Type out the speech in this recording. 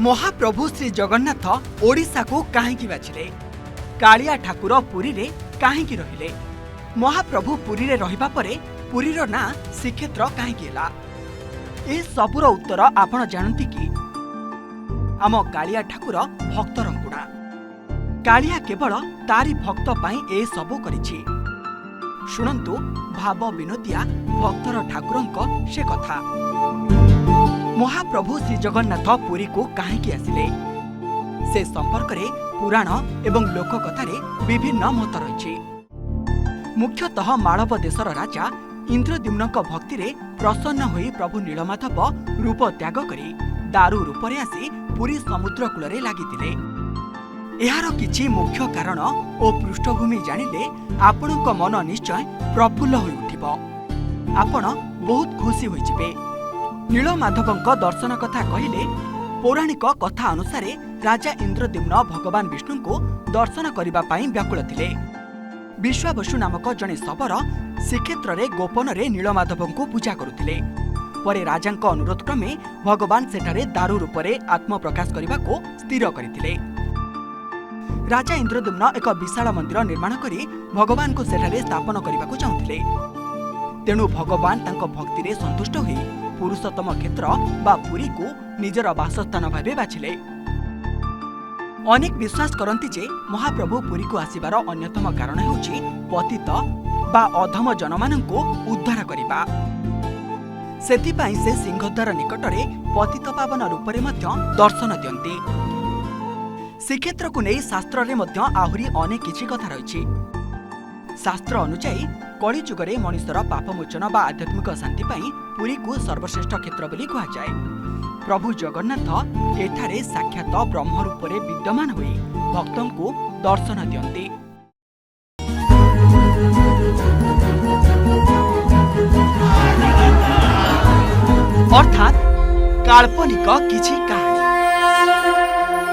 महाप्रभु श्री जगन्नाथ ओडिशा को काहेकि बाछिले कालिया ठाकुर पुरी रे काहेकि रहिले महाप्रभु पुरी रे रहिबा परे पुरीर ना श्रीक्षेत्र काहेकि हैला ए सबुर उत्तर आपण जानती कि आम कालिया ठाकुर भक्तर गुणा कालिया केवल तारी भक्त पाई ए सबु करिछि शुणंतु भाव विनोदिया भक्तर ठाकुरंक से कथा महाप्रभु श्री जगन्नाथ पुरी को काहेकि आसिले से संपर्क रे पुराण एवं लोककथारे विभिन्न मत रही। मुख्यतः मालव देशर राजा इंद्रद्युम्नक भक्ति रे प्रसन्न होई प्रभु नीलमाधव रूप त्याग करी दारू रूपरे आसी पुरी समुद्र कूल लागितिले। एहार किछि मुख्य कारण ओ पृष्ठभूमि जानिले आपणक मन निश्चय प्रफुल्ल होई उठिबो आपण बहुत खुशी होई जिवे। नीलमाधवंक दर्शन कथा कहिले पौराणिक कथा अनुसार राजा इंद्रद्युम्न भगवान विष्णु को दर्शन करबा पाई व्याकुल थिले। विश्वावसु नामक जने शबर श्रीक्षेत्र रे गोपन रे नीलमाधवंको पूजा करुथिले। परे राजांक अनुरोध क्रमे भगवान सेठारे दारू रूपरे आत्म प्रकाश करबा को स्थिर करथिले। राजा इंद्रद्युम्न एक विशाल मंदिर निर्माण करी भगवान को सेठारे स्थापन करबा को चाहुथिले। तेणु भगवान तांको भक्ति रे संतुष्ट होई पुरुषोत्तम क्षेत्र बा पुरी को निजर वासस्थान भावे बाछिले। अनेक विश्वास करती जे महाप्रभु पुरी को आसिबार अन्यतम कारण हेउछि पतित बा अधम जनमानंको उद्धार करिबा। सेतिपाई से सिंहद्वार निकटरे पतित पावन रूपरे मध्य दर्शन दियंती। श्रीक्षेत्र को नहीं शास्त्र रे मध्य आहुरी अनेक किछि कथा रहिछि। शास्त्र अनुसायी कली जुगरे मनुष्यर पापमोचन बा आध्यात्मिक शांति पाई पुरी को सर्वश्रेष्ठ क्षेत्र बोली कहा जाए। प्रभु जगन्नाथ एठारे साक्षात ब्रह्म रूपरे विद्यमान होई भक्तों को दर्शन दियंती। अर्थात काल्पनिक किछि कहानी।